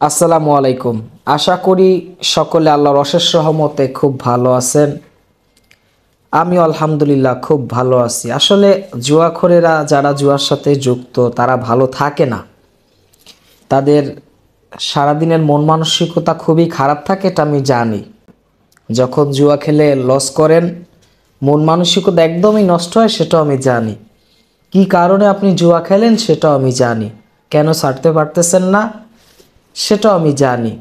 আসসালামু আলাইকুম। আশা করি সকলে আল্লাহর অশেষ রহমতে খুব ভালো আছেন। আমি আলহামদুলিল্লাহ খুব ভালো আছি। আসলে জুয়াখোরেরা যারা জুয়ার সাথে যুক্ত তারা ভালো থাকে না। তাদের সারাদিনের মন মানসিকতা খুবই খারাপ থাকে, এটা আমি জানি। যখন জুয়া খেলে লস করেন, মন মানসিকতা একদমই নষ্ট হয়, সেটাও আমি জানি। কি কারণে আপনি জুয়া খেলেন সেটাও আমি জানি। কেন ছাড়তে পারতেছেন না সেটাও আমি জানি।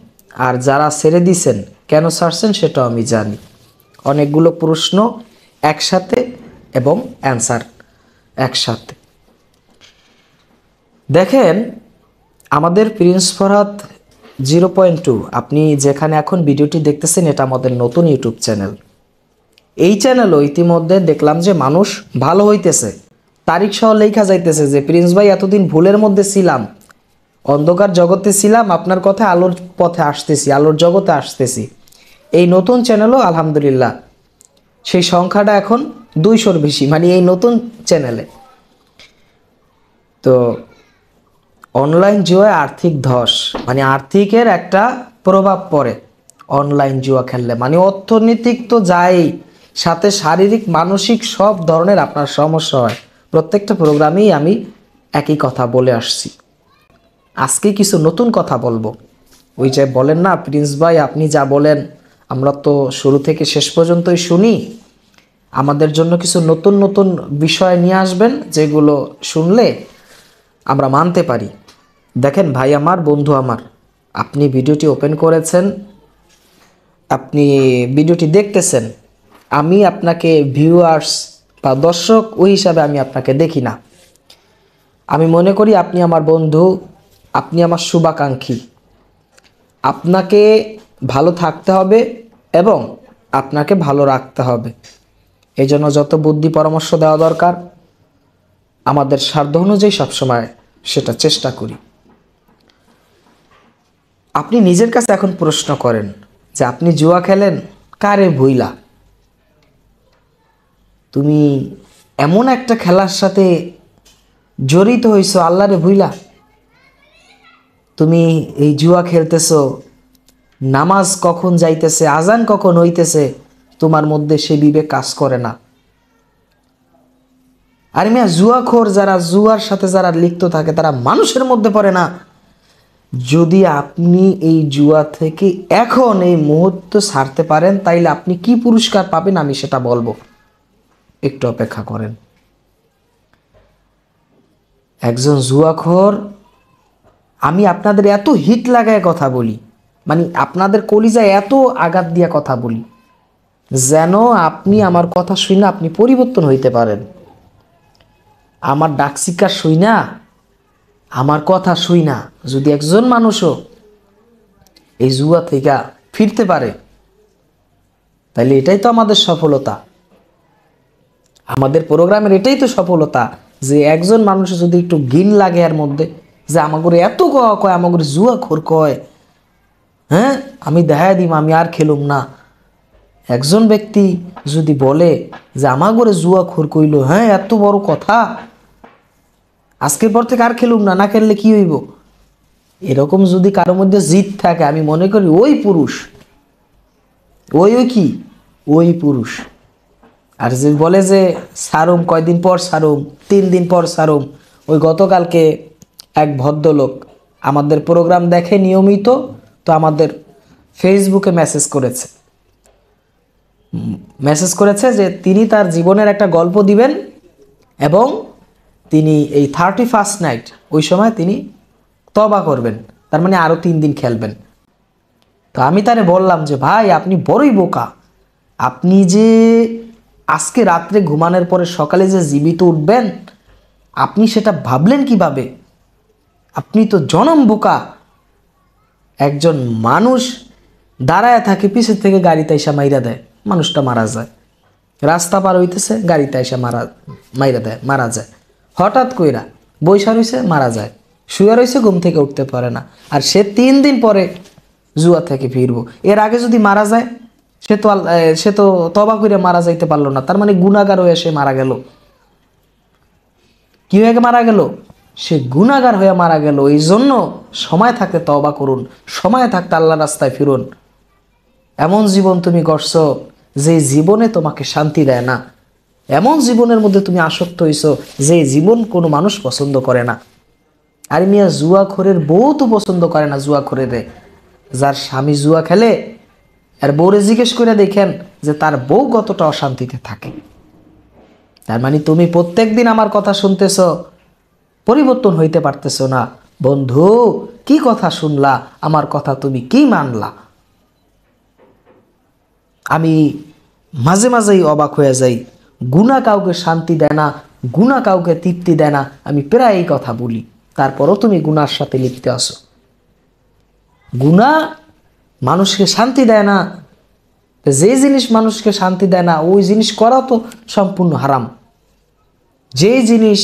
আর যারা ছেড়ে দিছেন কেন ছাড়ছেন সেটাও আমি জানি। অনেকগুলো প্রশ্ন একসাথে এবং অ্যান্সার একসাথে। দেখেন, আমাদের প্রিন্স ফরহাদ 0.2, আপনি যেখানে এখন ভিডিওটি দেখতেছেন এটা আমাদের নতুন ইউটিউব চ্যানেল। এই চ্যানেলও ইতিমধ্যে দেখলাম যে মানুষ ভালো হইতেছে, তারিখ সহ লেখা যাইতেছে যে প্রিন্স ভাই এতদিন ভুলের মধ্যে ছিলাম, অন্ধকার জগতে ছিলাম, আপনার কথায় আলোর পথে আসতেছি, আলোর জগতে আসতেছি। এই নতুন চ্যানেলও আলহামদুলিল্লাহ সেই সংখ্যাটা এখন 200-র বেশি, মানে এই নতুন চ্যানেলে। তো অনলাইন জুয়ায় আর্থিক ধস, মানে আর্থিকের একটা প্রভাব পড়ে অনলাইন জুয়া খেললে, মানে অর্থনৈতিক তো যাই, সাথে শারীরিক মানসিক সব ধরনের আপনার সমস্যা হয়। প্রত্যেকটা প্রোগ্রামেই আমি একই কথা বলে আসছি। আজকে কিছু নতুন কথা বলবো। ওই যে বলেন না প্রিন্স ভাই, আপনি যা বলেন আমরা তো শুরু থেকে শেষ পর্যন্তই শুনি। আমাদের জন্য কিছু নতুন নতুন বিষয় নিয়ে আসবেন, যেগুলো শুনলে আমরা মানতে পারি। দেখেন ভাই আমার, বন্ধু আমার, আপনি ভিডিওটি ওপেন করেছেন, আপনি ভিডিওটি দেখতেছেন। আমি আপনাকে ভিউয়ার্স বা দর্শক ওই হিসাবে আমি আপনাকে দেখি না। আমি মনে করি আপনি আমার বন্ধু, আপনি আমার শুভাকাঙ্ক্ষী। আপনাকে ভালো থাকতে হবে এবং আপনাকে ভালো রাখতে হবে। এই জন্য যত বুদ্ধি পরামর্শ দেওয়া দরকার আমাদের সাধ্য অনুযায়ী সবসময় সেটা চেষ্টা করি। আপনি নিজের কাছে এখন প্রশ্ন করেন যে আপনি জুয়া খেলেন কারে ভুইলা? তুমি এমন একটা খেলার সাথে জড়িত হইছো আল্লাহরে ভুইলা? তুমি এই জুয়া খেলতেছো, নামাজ কখন যাইতেছে, আজান কখন হইতেছে, তোমার মধ্যে সে বিবেক কাজ করে না। আর মিয়া, জুয়াখোর যারা, জুয়ার সাথে যারা লিপ্ত থাকে তারা মানুষের মধ্যে পড়ে না। যদি আপনি এই জুয়া থেকে এখন এই মুহূর্তে ছাড়তে পারেন তাইলে আপনি কি পুরস্কার পাবেন আমি সেটা বলবো, একটু অপেক্ষা করেন। একজন জুয়াখোর, আমি আপনাদের এত হিট লাগায় কথা বলি, মানে আপনাদের কলিজায় এত আঘাত দিয়ে কথা বলি যেন আপনি আমার কথা শুই না আপনি পরিবর্তন হইতে পারেন। আমার ডাক শিকার শুই না, আমার কথা শুই না যদি একজন মানুষও এই জুয়া থেকে ফিরতে পারে তাহলে এটাই তো আমাদের সফলতা। আমাদের প্রোগ্রামের এটাই তো সফলতা যে একজন মানুষ যদি একটু ঘিন লাগে এর মধ্যে, যে আমাকে এত কয়, আমাকে জুয়া খোর কয়, হ্যাঁ আমি দেখা দিম, আমি আর খেলুম না। একজন ব্যক্তি যদি বলে যে আমাকে জুয়া খোর কইল, হ্যাঁ এত বড় কথা, আজকের পর থেকে আর খেলুম না, না খেললে কি হইব, এরকম যদি কারো মধ্যে জিদ থাকে আমি মনে করি ওই পুরুষ, ওই কি ওই পুরুষ। আর যে বলে যে সারুম কয়দিন পর সারুম, 3 দিন পর সারুম, ওই গতকালকে এক ভদ্রলোক আমাদের প্রোগ্রাম দেখে নিয়মিত, তো আমাদের ফেসবুকে মেসেজ করেছে যে তিনি তার জীবনের একটা গল্প দিবেন এবং তিনি এই 31st নাইট ওই সময় তিনি তওবা করবেন, তার মানে আরও 3 দিন খেলবেন। তো আমি তারে বললাম যে ভাই আপনি বড়ই বোকা, আপনি যে আজকে রাত্রে ঘুমানোর পরে সকালে যে জীবিত উঠবেন আপনি সেটা ভাবলেন কিভাবে? আপনি তো জনম বোকা। একজন মানুষ দাঁড়ায় থাকে, পিছের থেকে গাড়িতে এসে মাইরা দেয়, মানুষটা মারা যায়। রাস্তা পার হইতেছে, গাড়িতে এসে মাইরা দেয়, মারা যায়। হঠাৎ কইরা বৈশা রইছে, মারা যায়। শুয়ে রইছে, ঘুম থেকে উঠতে পারে না। আর সে 3 দিন পরে জুয়া থেকে ফিরবো। এর আগে যদি মারা যায় সে তো তবা করে মারা যাইতে পারলো না, তার মানে গুনাহগার হয়ে সে মারা গেল। কি হয়ে মারা গেল? সে গুনাহগার হয়ে মারা গেল। এই জন্য সময় থাকতে তওবা করুন, সময় থাকতে আল্লাহর রাস্তায় ফিরুন। এমন জীবন তুমি গড়ছো যে জীবনে তোমাকে শান্তি দেয় না, এমন জীবনের মধ্যে তুমি আসক্ত হইছো যে জীবন কোনো মানুষ পছন্দ করে না। আর মিয়া জুয়াখোরের বউ তো পছন্দ করে না জুয়াখোরের। যার স্বামী জুয়া খেলে আর বউরে জিজ্ঞেস করে দেখেন যে তার বউ কতটা অশান্তিতে থাকে। তার মানে তুমি প্রত্যেক দিন আমার কথা শুনতেছ, পরিবর্তন হইতে পারতেছ না। বন্ধু, কি কথা শুনলা, আমার কথা তুমি কি মানলা? আমি মাঝে মাঝেই অবাক হয়ে যাই। গুনাহ কাউকে শান্তি দেয় না, গুনাহ কাউকে তৃপ্তি দেয় না, আমি প্রায় এই কথা বলি। তারপরও তুমি গুনার সাথে লিপ্ত আছো। গুনাহ মানুষকে শান্তি দেয় না। যে জিনিস মানুষকে শান্তি দেয় না ওই জিনিস করা তো সম্পূর্ণ হারাম। যে জিনিস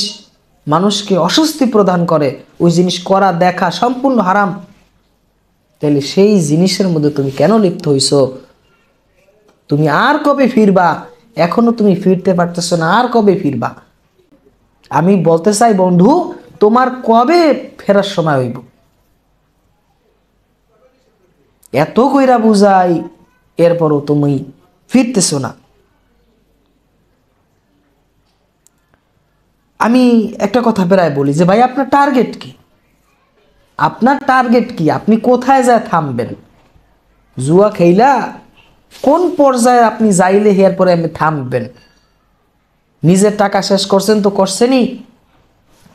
মানুষকে অস্বস্তি প্রদান করে ওই জিনিস করা দেখা সম্পূর্ণ হারাম। তাহলে সেই জিনিসের মধ্যে তুমি কেন লিপ্ত হইছো? তুমি আর কবে ফিরবা? এখনো তুমি ফিরতে পারতেছো না, আর কবে ফিরবা? আমি বলতে চাই বন্ধু, তোমার কবে ফেরার সময় হইব? এত কইরা বুঝাই, এরপরও তুমি ফিরতেছো না। আমি একটা কথা প্রায় বলি যে ভাই, আপনার টার্গেট কি? আপনার টার্গেট কি? আপনি কোথায় যায় থামবেন? জুয়া খেইলা কোন পর্যায়ে আপনি যাইলে হেয়ার পরে আপনি থামবেন? নিজের টাকা শেষ করছেন তো করছেনই,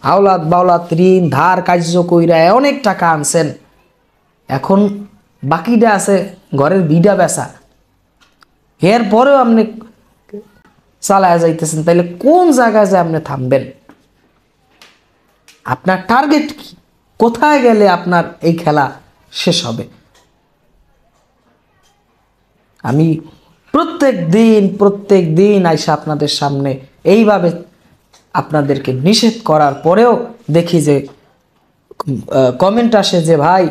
আওলাদ বাওলাদ ঋণ ধার কার্য কইরা অনেক টাকা আনছেন, এখন বাকিটা আছে ঘরের বিডা বেচা, এর পরেও আপনি চালায় যাইতেছেন। তাইলে কোন জায়গায় যায় আপনি থামবেন? আপনার টার্গেট কি? কোথায় গেলে আপনার এই খেলা শেষ হবে? আমি প্রত্যেক দিন আইসা আপনাদের সামনে এইভাবে আপনাদেরকে নিষেধ করার পরেও দেখি যে কমেন্ট আসে যে ভাই,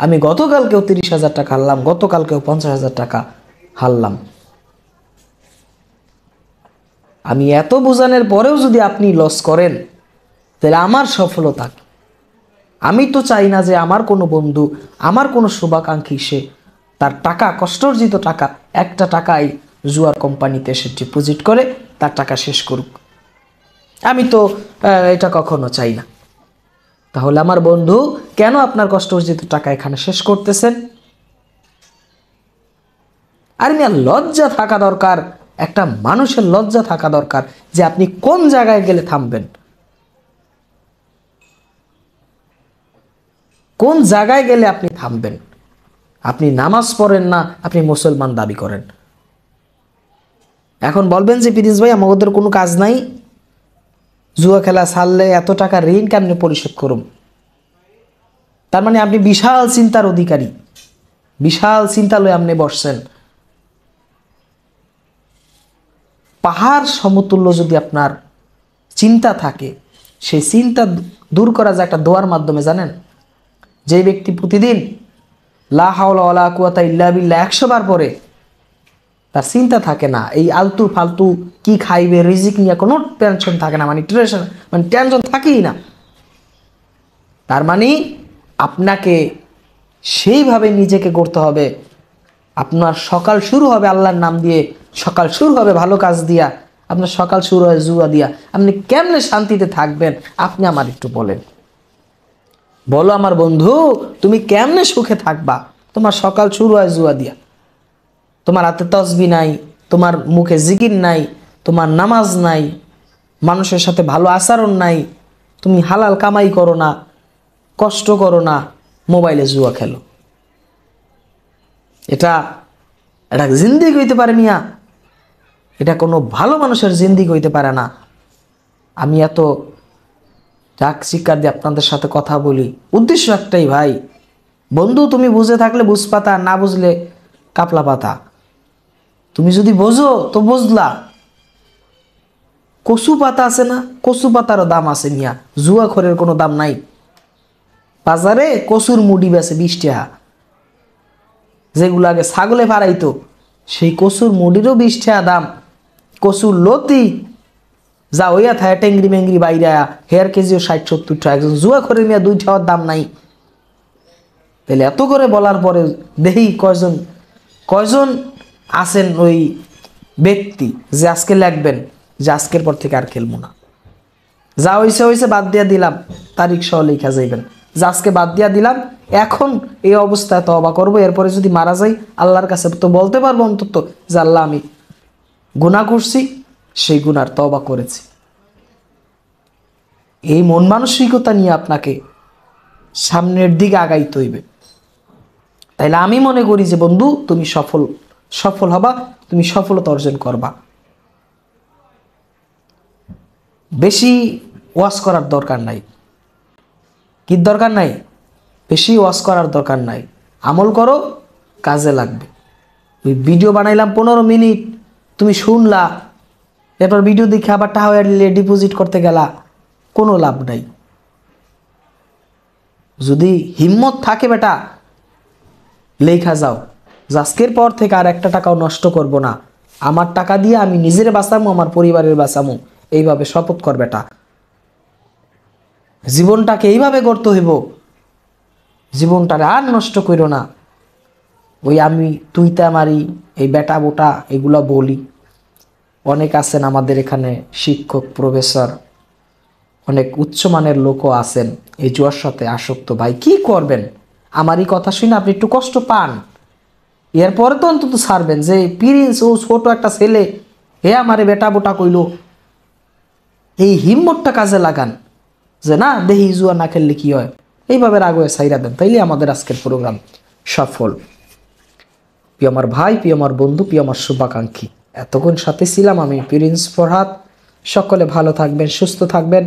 আমি গতকালকেও 30,000 টাকা হারলাম, গতকালকেও 50,000 টাকা হারলাম। আমি এত বোঝানোর পরেও যদি আপনি লস করেন, তাহলে আমার সফলতা কি? আমি তো চাই না যে আমার কোনো বন্ধু, আমার কোনো শুভাকাঙ্ক্ষী সে তার টাকা, কষ্টার্জিত টাকা, একটা টাকাই জুয়ার কোম্পানিতে সে ডিপোজিট করে তার টাকা শেষ করুক। আমি তো এটা কখনো চাই না। তাহলে আমার বন্ধু, কেন আপনার কষ্টার্জিত টাকা এখানে শেষ করতেছেন? আর মিয়া, লজ্জা থাকা দরকার, একটা মানুষের লজ্জা থাকা দরকার যে আপনি কোন জায়গায় গেলে থামবেন, কোন জায়গায় গেলে আপনি থামবেন। আপনি নামাজ পড়েন না, আপনি মুসলমান দাবি করেন। এখন বলবেন যে প্রিন্স ভাই, আমাদের কোনো কাজ নাই, জুয়া খেলা ছাড়লে এত টাকা ঋণ কেমনে পরিশোধ করুম? তার মানে আপনি বিশাল চিন্তার অধিকারী, বিশাল চিন্তা লয়ে আপনি বসছেন। পাহাড় সমতুল্য যদি আপনার চিন্তা থাকে, সেই চিন্তা দূর করা যায় একটা দোয়ার মাধ্যমে। জানেন, যে ব্যক্তি প্রতিদিন লা হাওলা ওয়ালা কুওয়াতা ইল্লা বিল্লাহ 100 বার পরে, তার চিন্তা থাকে না এই আলতু ফালতু কি খাইবে, রিজিক নিয়ে কোনো টেনশন থাকে না, টেনশন থাকেই না। তার মানে আপনাকে সেইভাবে নিজেকে করতে হবে। আপনার সকাল শুরু হবে আল্লাহর নাম দিয়ে, সকাল শুরু হবে ভালো কাজ দিয়া, আপনার সকাল শুরু হয় জুয়া দিয়া। আপনি কেমনে শান্তিতে থাকবেন? আপনি আমার একটু বলেন। বলো আমার বন্ধু, তুমি কেমনে সুখে থাকবা? তোমার সকাল শুরু হয় জুয়া দিয়া, তোমার হাতে তসবি নাই, তোমার মুখে জিকির নাই, তোমার নামাজ নাই, মানুষের সাথে ভালো আচরণ নাই, তুমি হালাল কামাই করো না, কষ্ট করো না, মোবাইলে জুয়া খেলো। এটা এটা জিন্দিগি হইতে পারে মিয়া? এটা কোনো ভালো মানুষের জিন্দিগি হইতে পারে না। আমি এত রাগ শিক্ষার দিয়ে আপনাদের সাথে কথা বলি, উদ্দেশ্য একটাই ভাই। বন্ধু, তুমি বুঝে থাকলে বুঝ পাতা, না বুঝলে কাপলা পাতা। তুমি যদি বোঝো তো বুঝলা। কচু পাতা আছে না, কচু পাতারও দাম আছে মিয়া, জুয়াখোরের কোনো দাম নাই। বাজারে কচুর মুড়ি বেছে 20 টাকা, যেগুলো আগে ছাগলে ফারাইতো সেই কচুর মুড়িরও 20 টাকা দাম। কচুর লতি যা হইয়া থাকে টেংরি মেংরি বাইরা হেয়ার কেজিও 60-70 টাকা, একজন জুয়া করে মিয়া 2 টাকার দাম নাই। তাহলে এত করে বলার পরে দেখি কয়জন আছেন ওই ব্যক্তি যে আজকে লিখবেন যে আজকের পর থেকে আর খেলবো না, যা হয়েছে বাদ দিয়া দিলাম, তারিখ সহ লেখা যাইবেন যে আজকে বাদ দিয়া দিলাম, এখন এই অবস্থায় তওবা করবো, এরপরে যদি মারা যাই আল্লাহর কাছে তো বলতে পারবো অন্তত যে আল্লাহ আমি গুনাহ করছি, সেই গুনার তওবা করেছি। এই মন মানসিকতা নিয়ে আপনাকে সামনের দিকে আগাইতে হইবে। তাইলে আমি মনে করি যে বন্ধু তুমি সফল হবা, তুমি সফলতা অর্জন করবা। বেশি ওয়াজ করার দরকার নাই। কি দরকার নাই? বেশি ওয়াজ করার দরকার নাই। আমল করো, কাজে লাগবে। ওই ভিডিও বানাইলাম 15 মিনিট, তুমি শুনলা, এরপর ভিডিও দেখে আবার টাকা ডিপোজিট করতে গেলা, কোনো লাভ নাই। যদি হিম্মত থাকে বেটা, লেখা যাও আজকের পর থেকে আর একটা টাকাও নষ্ট করব না, আমার টাকা দিয়ে আমি নিজের বাঁচামো, আমার পরিবারের বাঁচামো, এইভাবে শপথ কর বেটা। জীবনটাকে এইভাবে গড়তে হইব, জীবনটারে আর নষ্ট করো না। ওই আমি তুইতে আমারই এই বেটা বোটা এগুলো বলি। অনেক আছেন আমাদের এখানে শিক্ষক, প্রফেসর, অনেক উচ্চমানের লোকও আছেন এই জুয়ার সাথে আসক্ত। ভাই কি করবেন? আমারই কথা শুনে আপনি একটু কষ্ট পান, এরপরে তো অন্তত ছাড়বেন যে প্রিন্স ও ছোট একটা ছেলে, হে আমারে বেটা বোটা কইল। এই হিম্মতটা কাজে লাগান যে না দেখি জুয়া না খেললে কি হয়, এইভাবে রাগ হয়ে সাইরা দেন, তাইলে আমাদের আজকের প্রোগ্রাম সফল। প্রিয় আমার ভাই, প্রিয় আমার বন্ধু, প্রিয় আমার শুভাকাঙ্ক্ষী, এতক্ষণ সাথে ছিলাম আমি প্রিন্স ফরহাদ। সকলে ভালো থাকবেন, সুস্থ থাকবেন।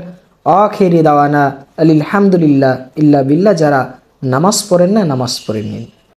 আখিরি দাওয়ানা আলহামদুলিল্লাহ ইল্লা বিল্লাহ। যারা নামাজ পড়েন না, নামাজ পড়ে নিন।